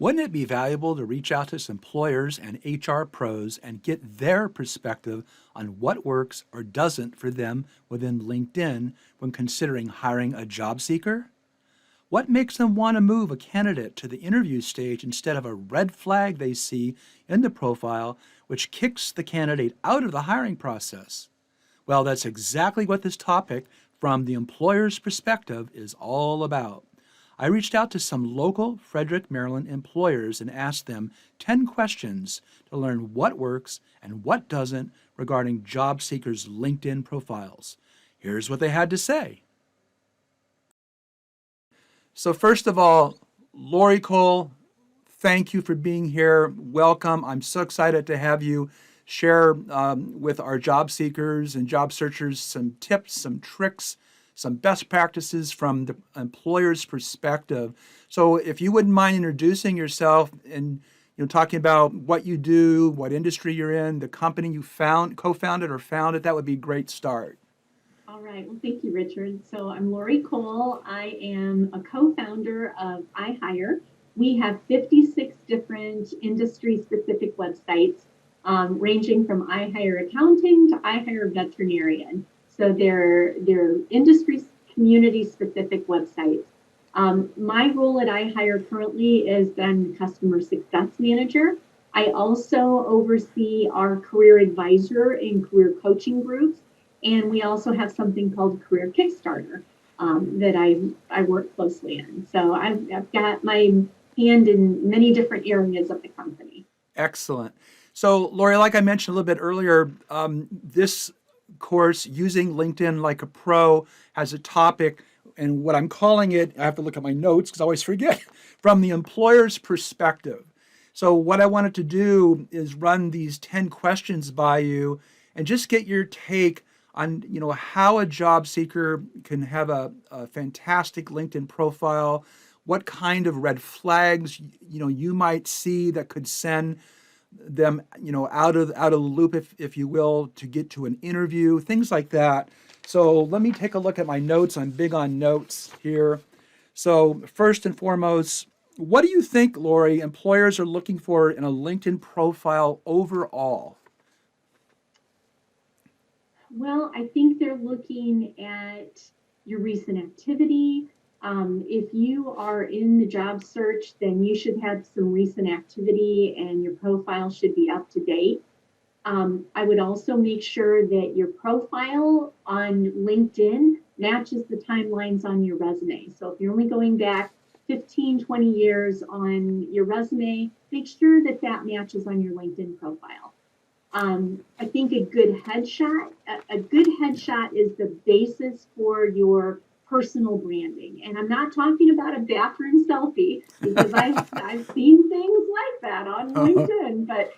Wouldn't it be valuable to reach out to some employers and HR pros and get their perspective on what works or doesn't for them within LinkedIn when considering hiring a job seeker? What makes them want to move a candidate to the interview stage instead of a red flag they see in the profile, which kicks the candidate out of the hiring process? Well, that's exactly what this topic from the employer's perspective is all about. I reached out to some local Frederick, Maryland employers and asked them 10 questions to learn what works and what doesn't regarding job seekers' LinkedIn profiles. Here's what they had to say. So, first of all, Lori Cole, thank you for being here. Welcome. I'm so excited to have you share with our job seekers and job searchers some tips, some tricks, some best practices from the employer's perspective. So if you wouldn't mind introducing yourself and talking about what you do, what industry you're in, the company you co-founded or founded, that would be a great start. All right. Well, thank you, Richard. So I'm Lori Cole. I am a co-founder of iHire. We have 56 different industry-specific websites, ranging from iHire Accounting to iHire Veterinarian. So they're industry community-specific websites. My role at iHire currently is I'm the customer success manager. I also oversee our career advisor and career coaching groups. And we also have something called Career Kickstarter that I work closely in. So I've got my hand in many different areas of the company. Excellent. So, Lori, like I mentioned a little bit earlier, this course, Using LinkedIn Like a Pro, has a topic, and what I'm calling it, I have to look at my notes because I always forget, from the employer's perspective. So, what I wanted to do is run these 10 questions by you and just get your take on how a job seeker can have a fantastic LinkedIn profile, what kind of red flags you might see that could send them out of the loop, if you will, to get to an interview, things like that. So let me take a look at my notes. I'm big on notes here. So first and foremost, what do you think, Lori, employers are looking for in a LinkedIn profile overall? Well, I think they're looking at your recent activity. If you are in the job search, then you should have some recent activity and your profile should be up to date. I would also make sure that your profile on LinkedIn matches the timelines on your resume. So if you're only going back 15, 20 years on your resume, make sure that that matches on your LinkedIn profile. I think a good headshot is the basis for your personal branding. And I'm not talking about a bathroom selfie because I've seen things like that on LinkedIn, but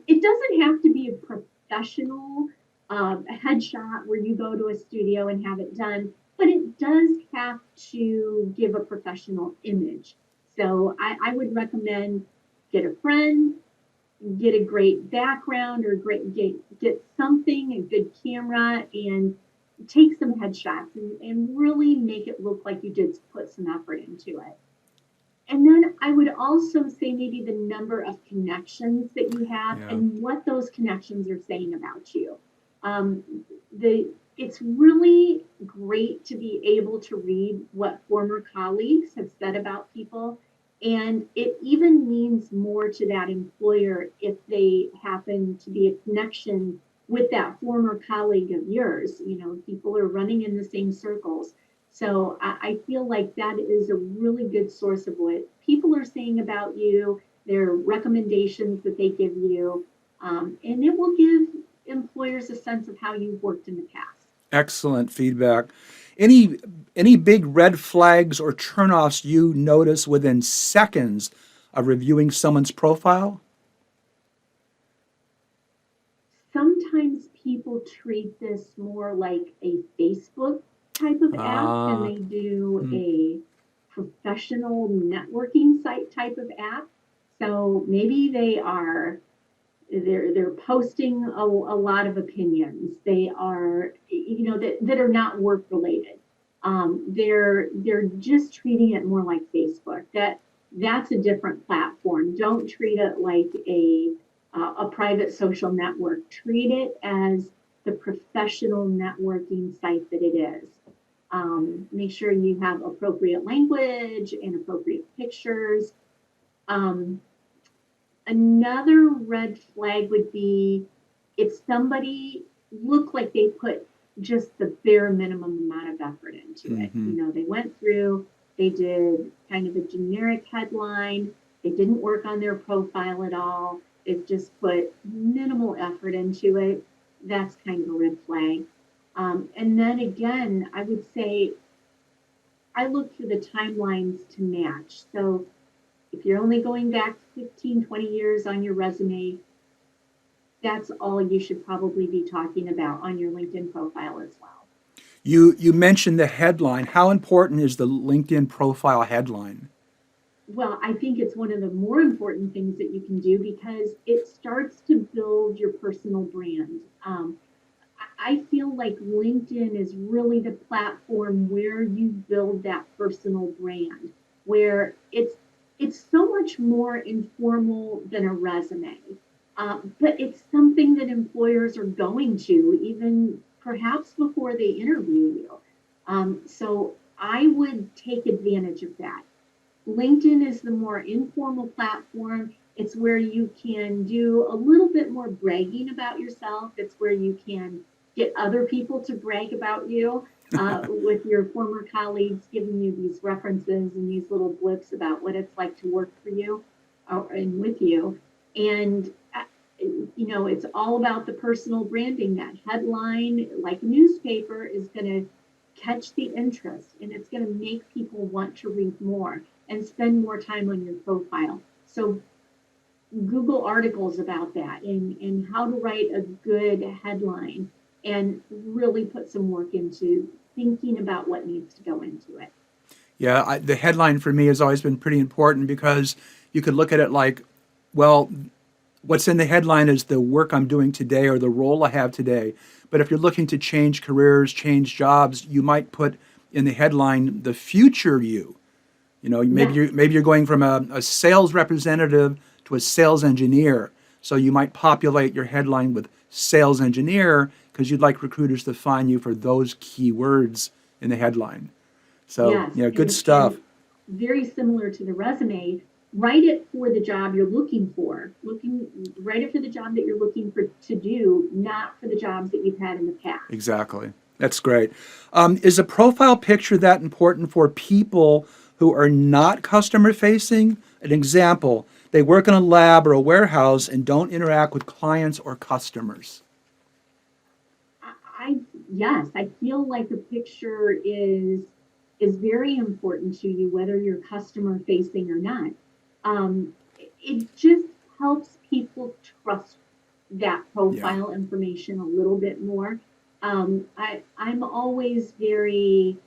it doesn't have to be a professional headshot where you go to a studio and have it done, but it does have to give a professional image. So I would recommend get a friend, get a great background or get something, a good camera, and take some headshots and really make it look like you did put some effort into it. And then I would also say maybe the number of connections that you have Yeah. and what those connections are saying about you. Um, the it's really great to be able to read what former colleagues have said about people. And it even means more to that employer if they happen to be a connection with that former colleague of yours. You know, people are running in the same circles. So I feel like that is a really good source of what people are saying about you, their recommendations that they give you, and it will give employers a sense of how you've worked in the past. Excellent feedback. Any any big red flags or turnoffs you notice within seconds of reviewing someone's profile? Sometimes people treat this more like a Facebook type of app than Uh, they do hmm, a professional networking site type of app. So maybe they're posting a lot of opinions. They are that are not work related. They're just treating it more like Facebook. that's a different platform. Don't treat it like a private social network. Treat it as the professional networking site that it is. Make sure you have appropriate language and appropriate pictures. Um, Another red flag would be if somebody looked like they put just the bare minimum amount of effort into it. Hmm. You know, they went through, they did kind of a generic headline, they didn't work on their profile at all, they've just put minimal effort into it. That's kind of a red flag. And then again, I would say I look for the timelines to match. So if you're only going back 15, 20 years on your resume, that's all you should probably be talking about on your LinkedIn profile as well. You mentioned the headline. How important is the LinkedIn profile headline? Well, I think it's one of the more important things that you can do because it starts to build your personal brand. I feel like LinkedIn is really the platform where you build that personal brand, where it's so much more informal than a resume, but it's something that employers are going to even perhaps before they interview you. So I would take advantage of that. LinkedIn is the more informal platform. It's where you can do a little bit more bragging about yourself. It's where you can get other people to brag about you with your former colleagues giving you these references and these little blips about what it's like to work for you and with you. And, you know, it's all about the personal branding. That headline, like a newspaper, is going to catch the interest and it's going to make people want to read more and spend more time on your profile. So Google articles about that and how to write a good headline and really put some work into thinking about what needs to go into it. Yeah, the headline for me has always been pretty important because you could look at it like, well, what's in the headline is the work I'm doing today or the role I have today. But if you're looking to change careers, change jobs, you might put in the headline the future you. You know, Yes, maybe you're going from a sales representative to a sales engineer. So you might populate your headline with sales engineer because you'd like recruiters to find you for those keywords in the headline. So, yes. yeah, good And stuff. very similar to the resume, write it for the job you're looking for. Write it for the job that you're looking for to do, not for the jobs that you've had in the past. Exactly. That's great. Is a profile picture that important for people who are not customer facing? An example, they work in a lab or a warehouse and don't interact with clients or customers. I yes, I feel like the picture is very important to you, whether you're customer facing or not. It just helps people trust that Yeah. profile information a little bit more. I'm always very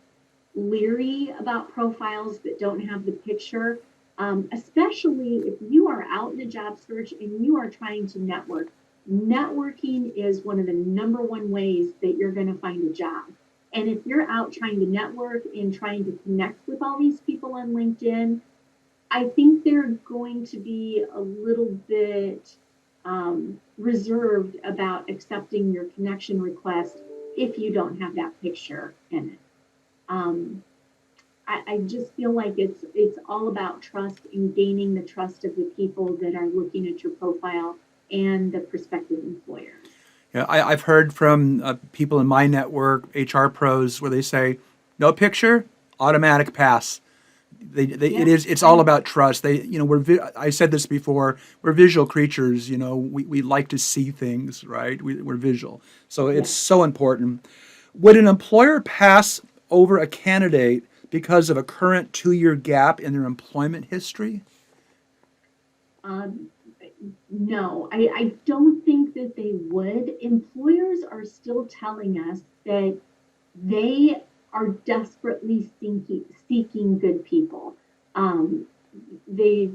leery about profiles that don't have the picture, especially if you are out in a job search and you are trying to network. Networking is one of the number one ways that you're going to find a job. And if you're out trying to network and trying to connect with all these people on LinkedIn, I think they're going to be a little bit reserved about accepting your connection request if you don't have that picture in it. Um, I just feel like it's all about trust and gaining the trust of the people that are looking at your profile and the prospective employers. Yeah, I've heard from people in my network, HR pros, where they say, no picture, automatic pass. Yep. It's all about trust. I said this before, we're visual creatures, we like to see things, right? We're visual. So it's Yes. so important. Would an employer pass over a candidate because of a current 2 year gap in their employment history? Um, no, I don't think that they would. Employers are still telling us that they are desperately seeking good people. Um, they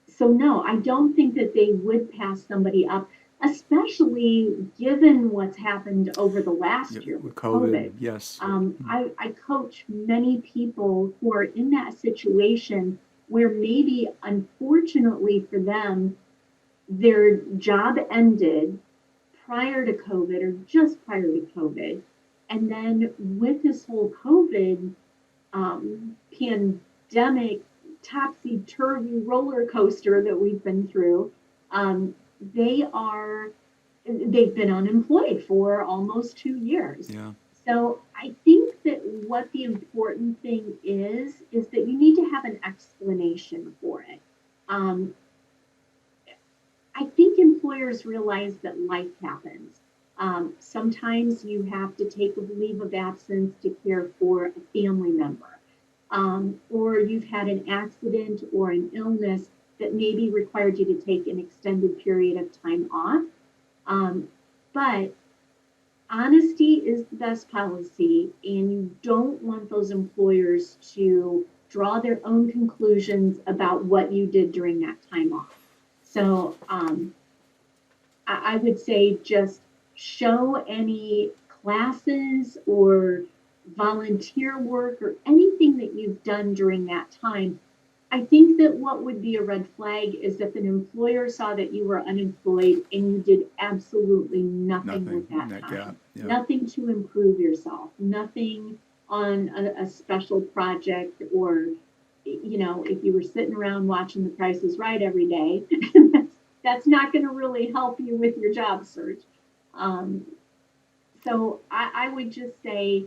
so no, I don't think that they would pass somebody up, especially given what's happened over the Yeah, last year with with COVID, COVID. yes. I coach many people who are in that situation where maybe unfortunately for them, their job ended prior to COVID or just prior to COVID. And then with this whole COVID pandemic topsy turvy roller coaster that we've been through, um, they are they've been unemployed for almost 2 years. Yeah. So I think that what the important thing is that you need to have an explanation for it. Um, I think employers realize that life happens. Sometimes you have to take a leave of absence to care for a family member, or you've had an accident or an illness that maybe required you to take an extended period of time off. Um, but honesty is the best policy, and you don't want those employers to draw their own conclusions about what you did during that time off. So I would say just show any classes or volunteer work or anything that you've done during that time. I think that what would be a red flag is if an employer saw that you were unemployed and you did absolutely nothing Nothing with in that that gap. time, Yeah. nothing to improve yourself, nothing on a special project, or, if you were sitting around watching The Price is Right every day, that's not going to really help you with your job search. Um, so I would just say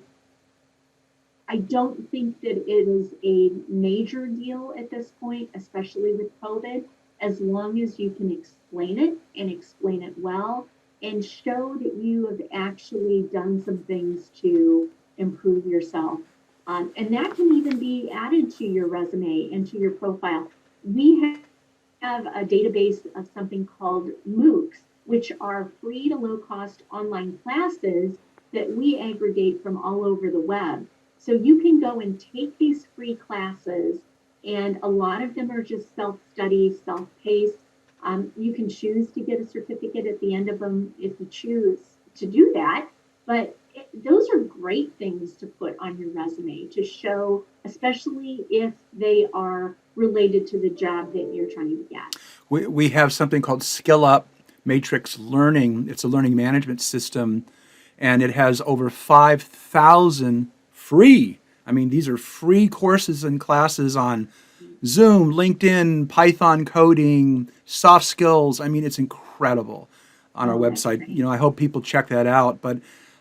I don't think that it is a major deal at this point, especially with COVID, as long as you can explain it and explain it well and show that you have actually done some things to improve yourself. And that can even be added to your resume and to your profile. We have a database of something called MOOCs, which are free to low cost online classes that we aggregate from all over the web. So you can go and take these free classes, and a lot of them are just self study, self paced. You can choose to get a certificate at the end of them if you choose to do that. But those are great things to put on your resume to show, especially if they are related to the job that you're trying to get. We have something called Skill Up Matrix Learning. It's a learning management system, and it has over 5,000 free. I mean, these are free courses and classes on Zoom, LinkedIn, Python coding, soft skills. I mean, it's incredible on our Oh, that's website. great. I hope people check that out. But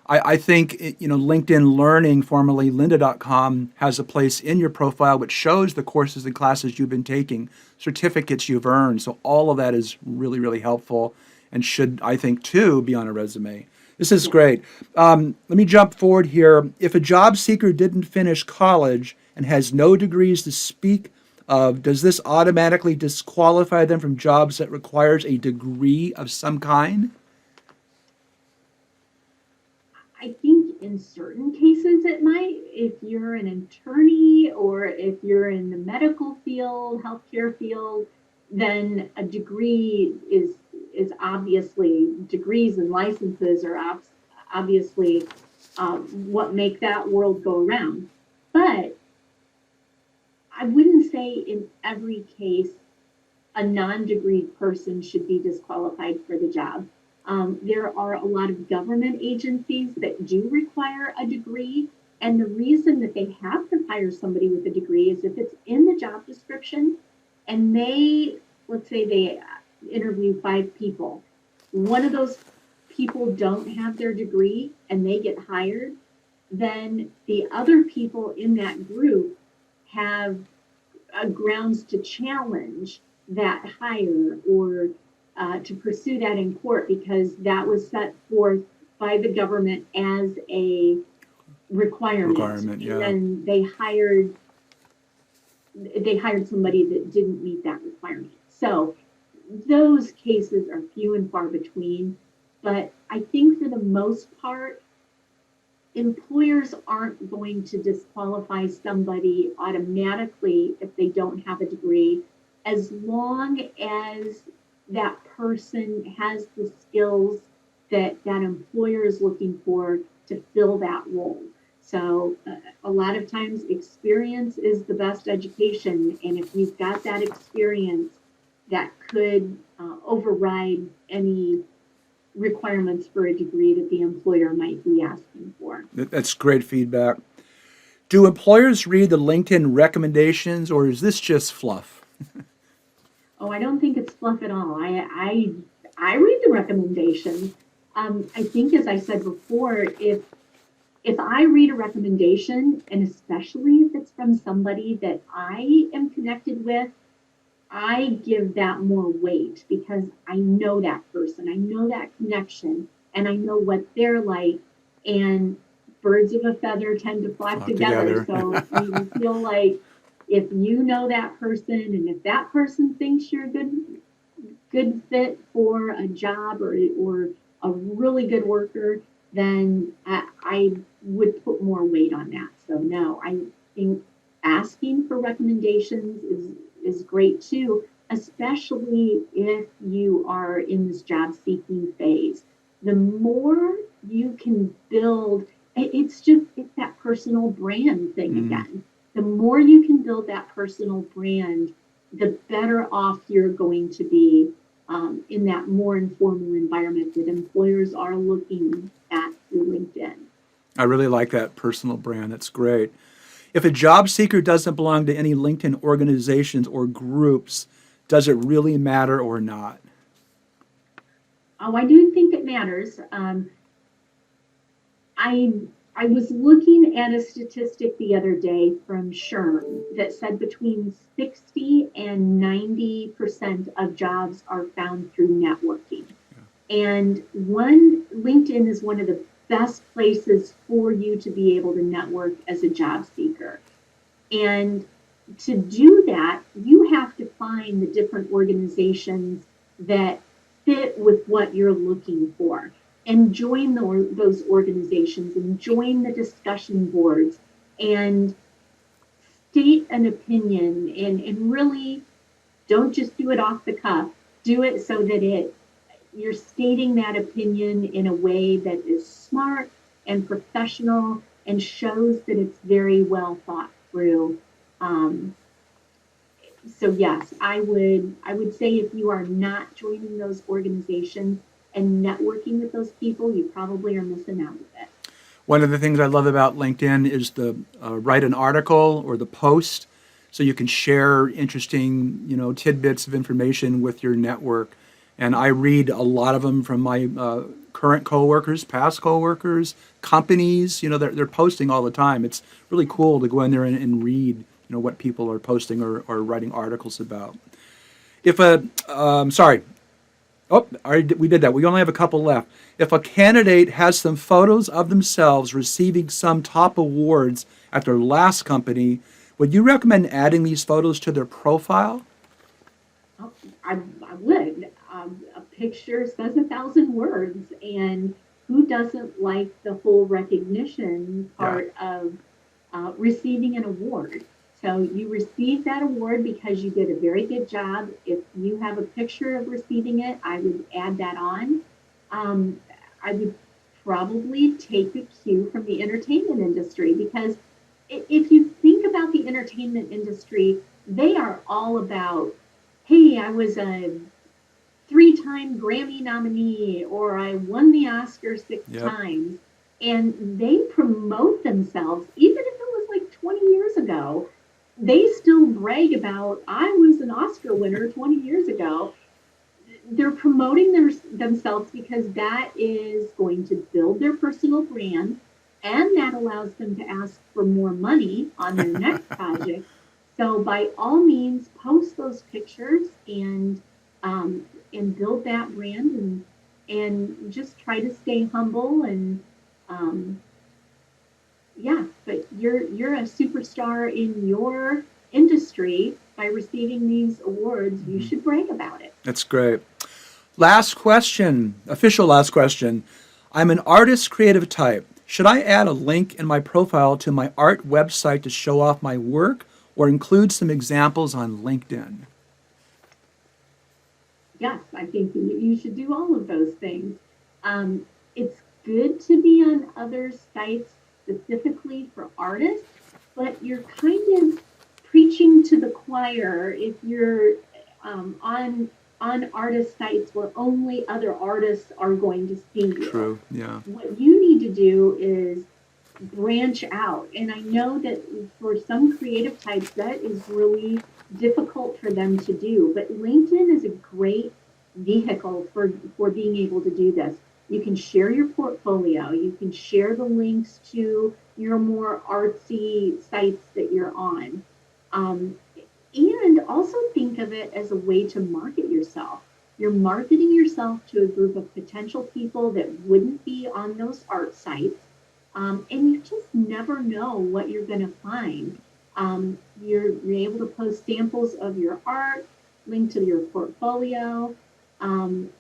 I think, LinkedIn Learning, formerly lynda.com, has a place in your profile which shows the courses and classes you've been taking, certificates you've earned. So all of that is really, really helpful and should, I think, too, be on a resume. This is Yeah. great. Let me jump forward here. If a job seeker didn't finish college and has no degrees to speak of, does this automatically disqualify them from jobs that requires a degree of some kind? I think in certain cases it might. If you're an attorney or if you're in the medical field, healthcare field, then a degree is obviously, degrees and licenses are obviously what make that world go around. But I wouldn't say in every case a non-degreed person should be disqualified for the job. There are a lot of government agencies that do require a degree, and the reason that they have to hire somebody with a degree is if it's in the job description and let's say they interview 5 people, one of those people don't have their degree and they get hired, then the other people in that group have grounds to challenge that hire or to pursue that in court because that was set forth by the government as a requirement, Requirement, and yeah. then they hired somebody that didn't meet that requirement. So those cases are few and far between, but I think for the most part employers aren't going to disqualify somebody automatically if they don't have a degree, as long as that person has the skills that that employer is looking for to fill that role. So a lot of times experience is the best education. And if you've got that experience, that could override any requirements for a degree that the employer might be asking for. That's great feedback. Do employers read the LinkedIn recommendations, or is this just fluff? Oh, I don't think it's fluff at all. I read the recommendations. I think, as I said before, if I read a recommendation, and especially if it's from somebody that I am connected with, I give that more weight because I know that person, I know that connection, and I know what they're like. And birds of a feather tend to flock Flock together. together. So you feel like if you know that person, and if that person thinks you're a good fit for a job, or a really good worker, then I would put more weight on that. So no, I think asking for recommendations is great too, especially if you are in this job seeking phase. The more you can build, it's that personal brand thing Mm, again. The more you can build that personal brand, the better off you're going to be in that more informal environment that employers are looking at through LinkedIn. I really like that personal brand. That's great. If a job seeker doesn't belong to any LinkedIn organizations or groups, does it really matter or not? Oh, I do think it matters. I I was looking at a statistic the other day from SHRM that said between 60 and 90% of jobs are found through networking. And LinkedIn is one of the best places for you to be able to network as a job seeker. And to do that, you have to find the different organizations that fit with what you're looking for, and join those organizations and join the discussion boards and state an opinion, and really don't just do it off the cuff. Do it so that you're stating that opinion in a way that is smart and professional and shows that it's very well thought through. Um, so yes, I would say if you are not joining those organizations and networking with those people, you probably are missing out with it. One of the things I love about LinkedIn is the write an article or the post, so you can share interesting, tidbits of information with your network. And I read a lot of them from my current coworkers, past coworkers, companies. They're posting all the time. It's really cool to go in there and read, what people are posting or writing articles about. If a, sorry, Oh, we did that. We only have a couple left. If a candidate has some photos of themselves receiving some top awards at their last company, would you recommend adding these photos to their profile? Oh, I would. A picture says 1,000 words, and who doesn't like the whole recognition Yeah. part of receiving an award? So you receive that award because you did a very good job. If you have a picture of receiving it, I would add that on. Um, I would probably take a cue from the entertainment industry, because if you think about the entertainment industry, they are all about, hey, I was a three-time Grammy nominee, or I won the Oscar six Yep. times. And they promote themselves, even if it was like 20 years ago. They still brag about, I was an Oscar winner 20 years ago. They're promoting themselves because that is going to build their personal brand, and that allows them to ask for more money on their next project. So by all means, post those pictures and build that brand, and just try to stay humble. And um, yeah, but you're a superstar in your industry by receiving these awards. You Mhm. should brag about it. That's great. Last question, official last question. I'm an artist creative type. Should I add a link in my profile to my art website to show off my work or include some examples on LinkedIn? Yes, I think you should do all of those things. It's good to be on other sites specifically for artists, but you're kind of preaching to the choir if you're on artist sites where only other artists are going to see you. True. Yeah. What you need to do is branch out. And I know that for some creative types, that is really difficult for them to do. But LinkedIn is a great vehicle for being able to do this. You can share your portfolio, you can share the links to your more artsy sites that you're on. Um, and also think of it as a way to market yourself. You're marketing yourself to a group of potential people that wouldn't be on those art sites. And you just never know what you're going to find. You're able to post samples of your art, link to your portfolio, um,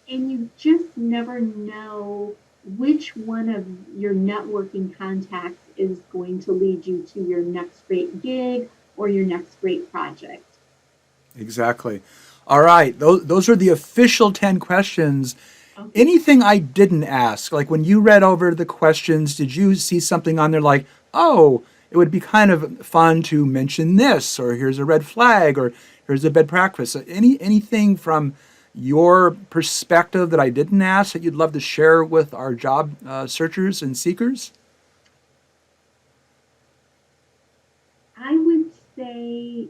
and you just never know which one of your networking contacts is going to lead you to your next great gig or your next great project. Exactly. All right. Those are the official 10 questions. Okay. Anything I didn't ask, like when you read over the questions, did you see something on there like, oh, it would be kind of fun to mention this, or here's a red flag, or here's a bad practice? Anything from your perspective that I didn't ask that you'd love to share with our job searchers and seekers? I would say,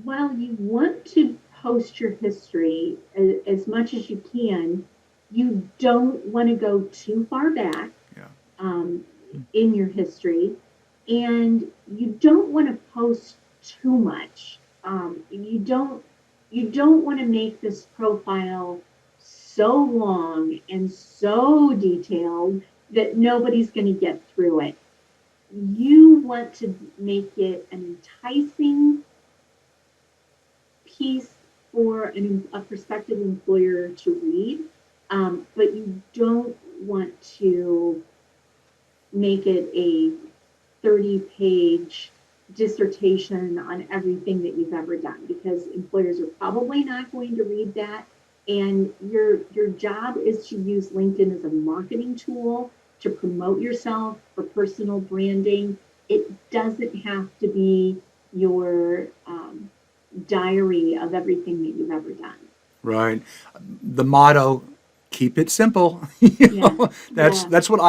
while you want to post your history as much as you can, you don't want to go too far back Yeah. um, in your history, and you don't want to post too much. You don't want to make this profile so long and so detailed that nobody's going to get through it. You want to make it an enticing piece for a prospective employer to read, but you don't want to make it a 30-page dissertation on everything that you've ever done, because employers are probably not going to read that. And your job is to use LinkedIn as a marketing tool to promote yourself for personal branding. It doesn't have to be your diary of everything that you've ever done. Right. The motto, keep it simple. You Yeah, know, yeah, that's what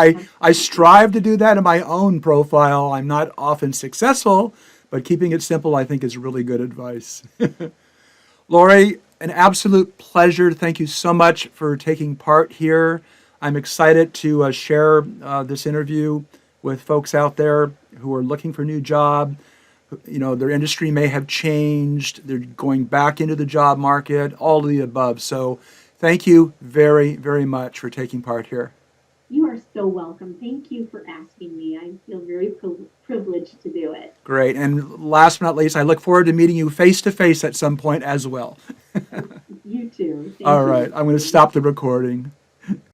I strive to do that in my own profile. I'm not often successful, but keeping it simple I think is really good advice. Lori, an absolute pleasure. Thank you so much for taking part here. I'm excited to share this interview with folks out there who are looking for a new job. You know, their industry may have changed. They're going back into the job market, all of the above. So thank you very, very much for taking part here. you are so welcome. Thank you for asking me. I feel very privileged to do it. Great. And last but not least, I look forward to meeting you face to face at some point as well. You too. Thank All right. you. I'm going to stop the recording.